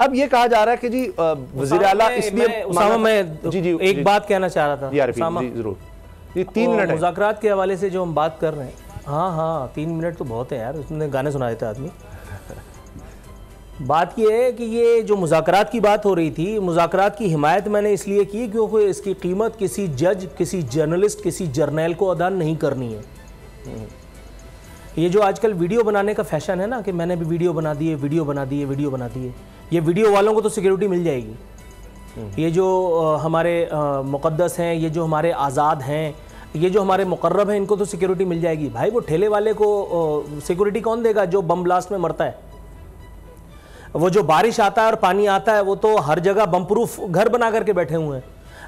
अब ये कहा जा रहा है कि जी वज़ीर आला इसलिए मैं जी एक बात कहना चाह रहा था जी जरूर जी 3 मिनट मुज़ाकरात के हवाले से जो हम बात कर रहे हैं। हाँ 3 मिनट तो बहुत है यार, उसने गाने सुनाए थे आदमी। बात ये है कि ये जो मुज़ाकरात की बात हो रही थी, मुज़ाकरात की हिमायत मैंने इसलिए की क्योंकि इसकी कीमत किसी जज, किसी जर्नलिस्ट, किसी जर्नैल को अदा नहीं करनी है। ये जो आजकल वीडियो बनाने का फैशन है ना कि मैंने भी वीडियो बना दिए, वीडियो बना दिए, वीडियो बना दिए, ये वीडियो वालों को तो सिक्योरिटी मिल जाएगी। ये जो हमारे मुक़द्दस हैं, ये जो हमारे आज़ाद हैं, ये जो हमारे मुकर्रब हैं, इनको तो सिक्योरिटी मिल जाएगी। भाई वो ठेले वाले को सिक्योरिटी कौन देगा जो बम ब्लास्ट में मरता है? वो जो बारिश आता है और पानी आता है वो तो हर जगह बम प्रूफ घर बना करके बैठे हुए हैं।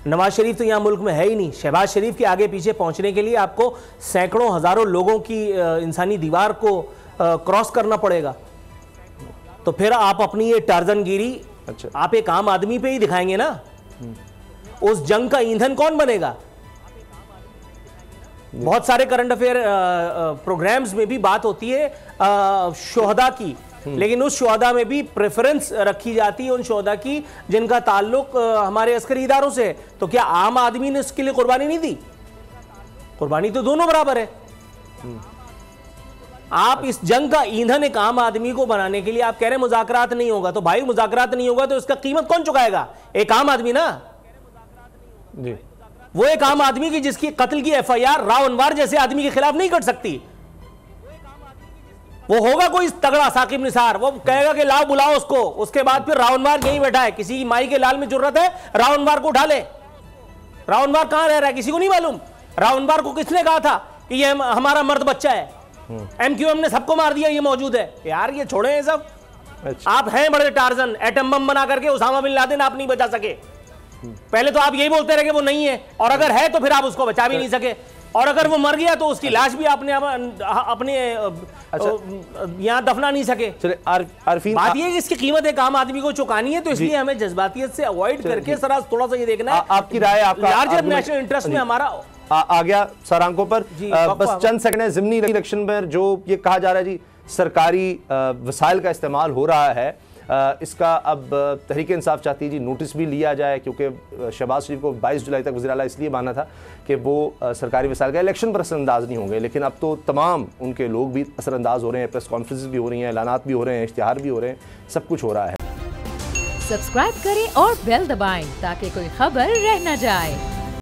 नवाज शरीफ तो यहाँ मुल्क में है ही नहीं। शहबाज शरीफ के आगे पीछे पहुँचने के लिए आपको सैकड़ों हज़ारों लोगों की इंसानी दीवार को क्रॉस करना पड़ेगा। तो फिर आप अपनी ये टार्जनगिरी आप एक आम आदमी पे ही दिखाएंगे ना। उस जंग का ईंधन कौन बनेगा? बहुत सारे करंट अफेयर प्रोग्राम्स में भी बात होती है शोहदा की, लेकिन उस शोहदा में भी प्रेफरेंस रखी जाती है उन शोहदा की जिनका ताल्लुक हमारे अस्करी इदारों से है। तो क्या आम आदमी ने उसके लिए कुर्बानी नहीं दी? कुर्बानी तो दोनों बराबर है। आप इस जंग का ईंधन एक आम आदमी को बनाने के लिए आप कह रहे हैं मुज़ाकरात नहीं होगा। तो भाई मुज़ाकरात नहीं होगा तो इसका कीमत कौन चुकाएगा? एक आम आदमी ना जी। वो एक आम आदमी की जिसकी कत्ल की FIR राव अनवर जैसे आदमी के खिलाफ नहीं कट सकती। वो होगा कोई तगड़ा साकिब निसार, वो कहेगा कि लाओ बुलाओ उसको, उसके बाद फिर राव अनवर यहीं बैठा है। किसी की माई के लाल में जरूरत है राव अनवर को उठा ले। राव अनवर कहां रह रहा है किसी को नहीं मालूम। राव अनवर को किसने कहा था कि ये हमारा मर्द बच्चा है? MQM ने सबको मार दिया, ये मौजूद है। यार ये छोड़े सब। आप हैं बड़े टार्जन, एटम बम बना करके उसामा बिन लादेन आप नहीं बचा सके। पहले तो आप यही बोलते रहे कि वो नहीं है, और अगर है तो फिर आप उसको बचा भी नहीं सके, और अगर वो मर गया तो उसकी लाश भी आपने अपने यहाँ दफना नहीं सके। बात ये है कि इसकी कीमत एक आम आदमी को चुकानी है, तो इसलिए हमें जज्बातियत से अवॉइड करके सर थोड़ा सा ये देखना है। आपकी राय, आपका लार्जर नेशनल इंटरेस्ट में हमारा आ गया सरांकों पर। बस चंद सेकंड है। ज़िमनी इलेक्शन पर जो ये कहा जा रहा है जी सरकारी वसाइल का इस्तेमाल हो रहा है, इसका अब तहरीक इंसाफ चाहती है जी नोटिस भी लिया जाए, क्योंकि शहबाज शरीफ को 22 जुलाई तक वज़ीर आला इसलिए माना था कि वो सरकारी वसाइल का इलेक्शन पर असरअंदाज नहीं होंगे, लेकिन अब तो तमाम उनके लोग भी असरअंदाज हो रहे हैं। प्रेस कॉन्फ्रेंस भी हो रही हैं, ऐलानात भी हो रहे हैं, इश्तिहार भी हो रहे हैं, सब कुछ हो रहा है। सब्सक्राइब करें और बेल दबाएं ताकि कोई खबर रह न जाए।